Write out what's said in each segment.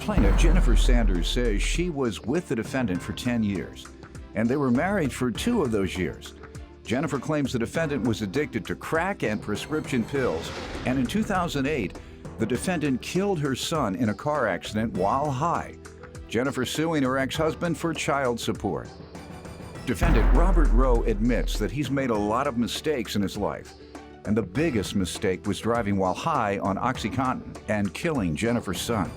Plaintiff Jennifer Sanders says she was with the defendant for 10 years, and they were married for 2 of those years. Jennifer claims the defendant was addicted to crack and prescription pills, and in 2008, the defendant killed her son in a car accident while high. Jennifer suing her ex-husband for child support. Defendant Robert Rowe admits that he's made a lot of mistakes in his life, and the biggest mistake was driving while high on OxyContin and killing Jennifer's son.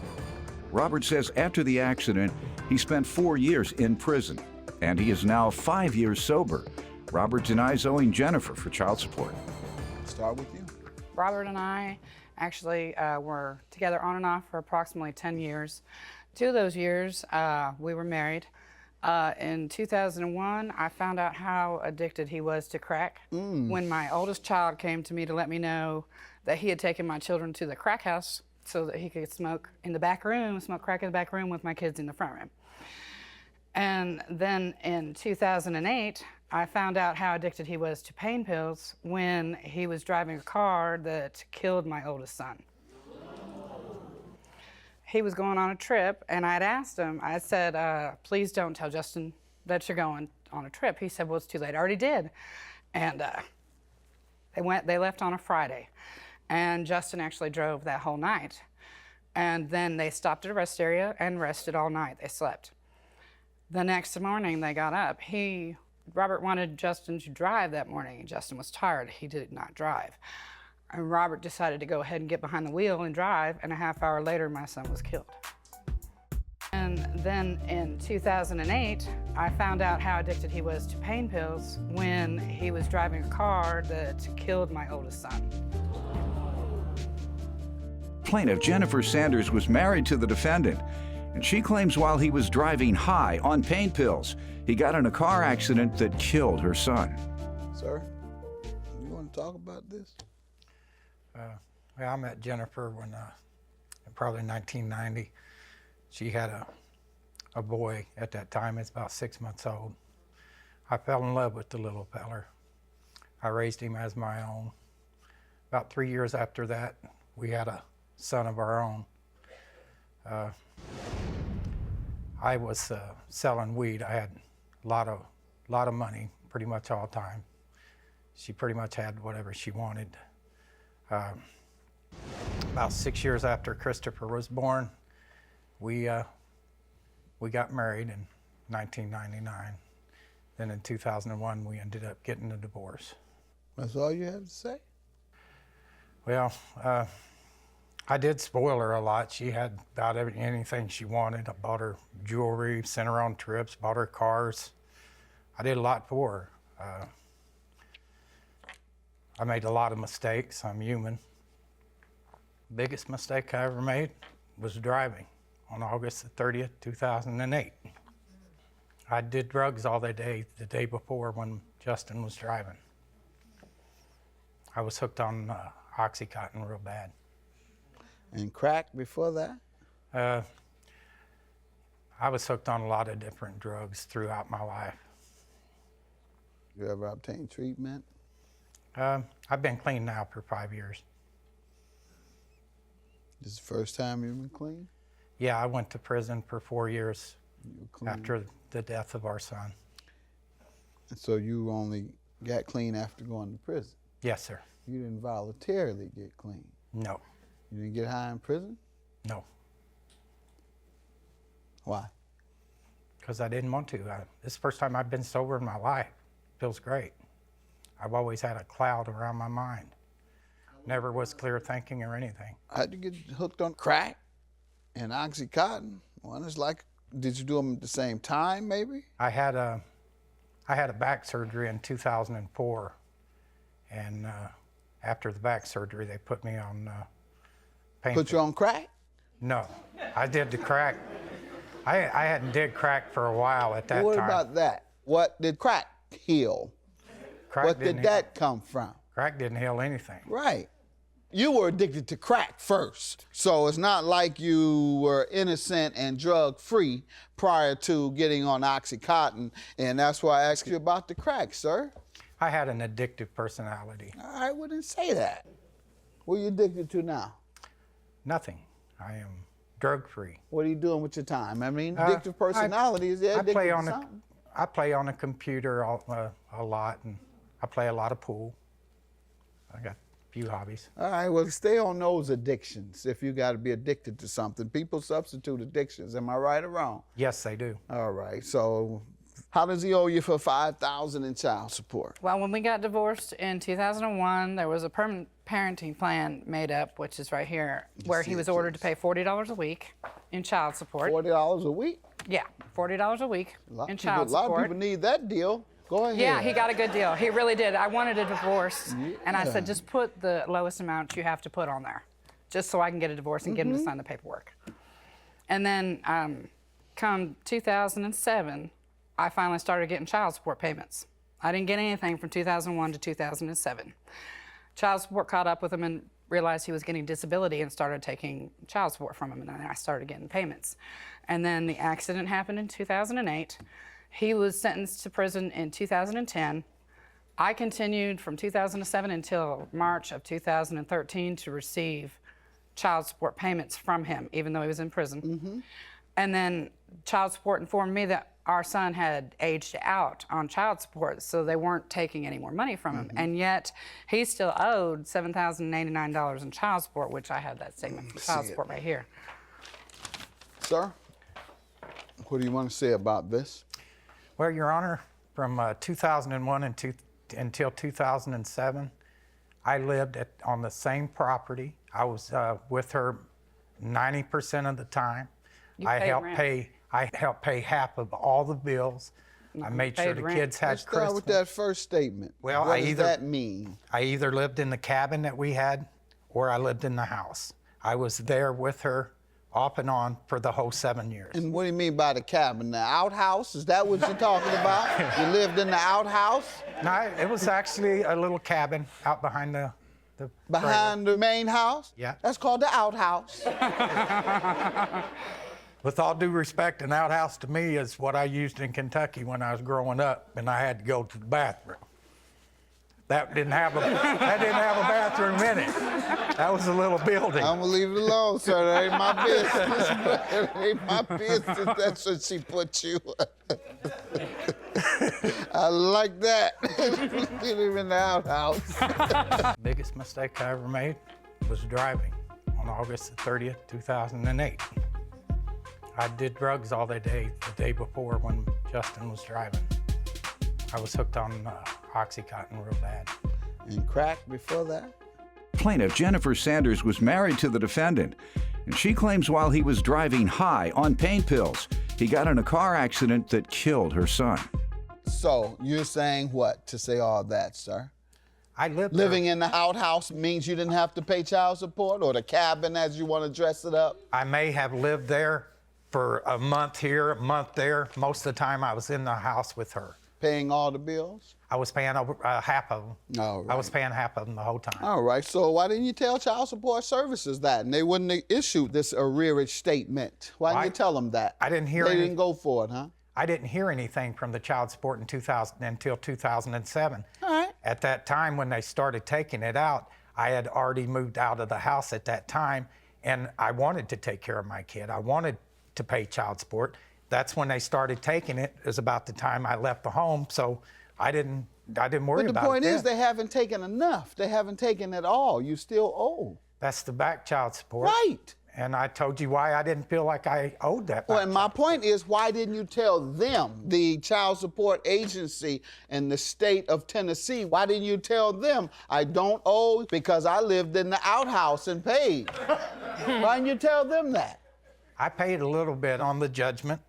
Robert says after the accident, he spent 4 years in prison, and he is now 5 years sober. Robert denies owing Jennifer for child support. Start with you. Robert and I actually were together on and off for approximately 10 years. 2 of those years, we were married. In 2001, I found out how addicted he was to crack. When my oldest child came to me to let me know that he had taken my children to the crack house so that he could smoke in the back room, smoke crack in the back room with my kids in the front room. And then in 2008, I found out how addicted he was to pain pills when he was driving a car that killed my oldest son. He was going on a trip, and I'd asked him, I said, please don't tell Justin that you're going on a trip. He said, well, it's too late. I already did. And they left on a Friday, and Justin actually drove that whole night. And then they stopped at a rest area and rested all night. They slept. The next morning, they got up. Robert wanted Justin to drive that morning, and Justin was tired. He did not drive. And Robert decided to go ahead and get behind the wheel and drive, and a half hour later, my son was killed. And then in 2008, I found out how addicted he was to pain pills when he was driving a car that killed my oldest son. Plaintiff Jennifer Sanders was married to the defendant, and she claims while he was driving high on pain pills, he got in a car accident that killed her son. Sir, you want to talk about this? Well, I met Jennifer when, probably 1990. She had a boy at that time. It's about 6 months old. I fell in love with the little feller. I raised him as my own. About 3 years after that, we had a son of our own. I was selling weed. I had a lot of money pretty much all the time. She pretty much had whatever she wanted. About 6 years after Christopher was born, we got married in 1999. Then in 2001, we ended up getting a divorce. That's all you have to say? Well, I did spoil her a lot. She had about anything she wanted. I bought her jewelry, sent her on trips, bought her cars. I did a lot for her. I made a lot of mistakes. I'm human. Biggest mistake I ever made was driving on August the 30th, 2008. I did drugs all the day before when Justin was driving. I was hooked on OxyContin real bad. And crack before that? I was hooked on a lot of different drugs throughout my life. You ever obtain treatment? I've been clean now for 5 years. This is the first time you've been clean? Yeah, I went to prison for 4 years You were clean. after the death of our son. And so you only got clean after going to prison? Yes, sir. You didn't voluntarily get clean? No, You didn't get high in prison? no, Why? because I didn't want to. This is the first time I've been sober in my life. Feels great. I've always had a cloud around my mind. Never was clear thinking or anything. How'd you get hooked on crack and OxyContin? One is like, did you do them at the same time, maybe? I had a back surgery in 2004, and after the back surgery, they put me on pain. Put you on crack? No, I did the crack. I hadn't did crack for a while at that What time. about that? What did crack heal? Crack What didn't did that come from? Crack didn't heal anything. Right. You were addicted to crack first. So it's not like you were innocent and drug-free prior to getting on OxyContin, and that's why I asked you about the crack, sir. I had an addictive personality. I wouldn't say that. What are you addicted to now? Nothing. I am drug-free. What are you doing with your time? I mean, addictive personality is addicted to something. I play on a computer a lot, and I play a lot of pool. I got a few hobbies. All right, well, stay on those addictions if you got to be addicted to something. People substitute addictions. Am I right or wrong? Yes, they do. All right, so how does he owe you for $5,000 in child support? Well, when we got divorced in 2001, there was a permanent parenting plan made up, which is right here, where he was ordered to pay $40 a week in child support. $40 a week? Yeah, $40 a week in child A lot support. of people need that deal. Go ahead. Yeah, he got a good deal. He really did. I wanted a divorce, and I said, just put the lowest amount you have to put on there, just so I can get a divorce and get him to sign the paperwork. And then come 2007, I finally started getting child support payments. I didn't get anything from 2001 to 2007. Child support caught up with him and realized he was getting disability and started taking child support from him, and then I started getting payments. And then the accident happened in 2008. He was sentenced to prison in 2010. I continued from 2007 until March of 2013 to receive child support payments from him, even though he was in prison. And then child support informed me that our son had aged out on child support, so they weren't taking any more money from him. And yet, he still owed $7,089 in child support, which I have that statement for child support right here. Sir, what do you want to say about this? Well, Your Honor, from 2001 until 2007, I lived on the same property. I was with her 90% of the time. I helped pay half of all the bills. I made sure the kids had Let's Christmas. start with that first statement. Well, what does that mean? I either lived in the cabin that we had, or I lived in the house. I was there with her off and on for the whole 7 years. And what do you mean by the cabin? The outhouse? Is that what you're talking about? You lived in the outhouse? No, it was actually a little cabin out behind the Behind the main house? Yeah. That's called the outhouse. With all due respect, an outhouse to me is what I used in Kentucky when I was growing up, and I had to go to the bathroom. That didn't have a bathroom in it. That was a little building. I'm gonna leave it alone, sir. That ain't my business. That ain't my business. That's what she put you. I like that. You live in the outhouse. Biggest mistake I ever made was driving on August the 30th, 2008. I did drugs all the day before when Justin was driving. I was hooked on Oxycontin real bad. And crack before that? Plaintiff Jennifer Sanders was married to the defendant, and she claims while he was driving high on pain pills, he got in a car accident that killed her son. So you're saying what to say all that, sir? I lived Living there. in the outhouse means you didn't have to pay child support, or the cabin as you want to dress it up? I may have lived there for a month here, a month there. Most of the time I was in the house with her. Paying all the bills? I was paying over half of them. All right. I was paying half of them the whole time. All right, so why didn't you tell Child Support Services that? And they wouldn't have issued this arrearage statement. Why didn't you tell them that? I didn't hear They any- didn't go for it, huh? I didn't hear anything from the child support until 2007. All right. At that time, when they started taking it out, I had already moved out of the house at that time, and I wanted to take care of my kid. I wanted to pay child support. That's when they started taking it. It was about the time I left the home, so I didn't worry about it. But the point is, then. they haven't taken enough. They haven't taken it all. You still owe. That's the back child support. Right. And I told you why I didn't feel like I owed that back. Well, and my point is, why didn't you tell them, the child support agency in the state of Tennessee, why didn't you tell them, I don't owe because I lived in the outhouse and paid? Why didn't you tell them that? I paid a little bit on the judgment.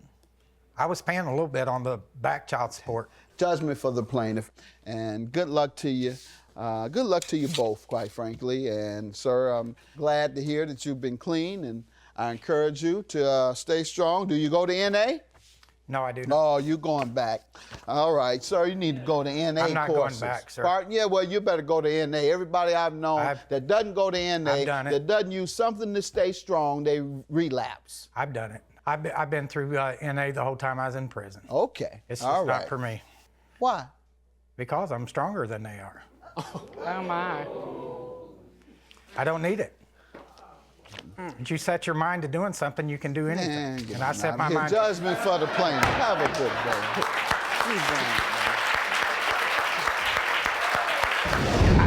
I was paying a little bit on the back child support. Judgment for the plaintiff, and good luck to you. Good luck to you both, quite frankly. And sir, I'm glad to hear that you've been clean, and I encourage you to stay strong. Do you go to NA? No, I do not. Oh, you going back. All right, sir, you need to go to NA I'm not courses. going back, sir. Pardon? Yeah, well, you better go to NA. Everybody I've known that doesn't go to NA, I've done it. that doesn't use something to stay strong, they relapse. I've done it. I've been through NA the whole time I was in prison. Okay, It's all just right. not for me. Why? Because I'm stronger than they are. Oh my. I don't need it. Once you set your mind to doing something, you can do anything. Man, get And I on set out my of here. mind. Judgment for the plaintiff. Have a good day.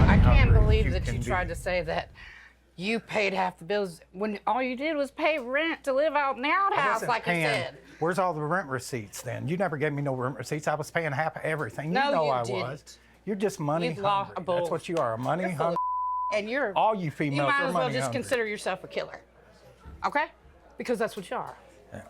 I can't hungry, believe you that can you be. tried to say that you paid half the bills when all you did was pay rent to live out in the I outhouse, wasn't like you paying- said. Where's all the rent receipts then? You never gave me no rent receipts. I was paying half of everything. No, you know you I didn't. was. You're just money You've lost hungry. a bull. That's what you are, a money You're full of hungry. And you're All you you females might are as well money just hungry. consider yourself a killer. Okay? Because that's what you are. Yeah.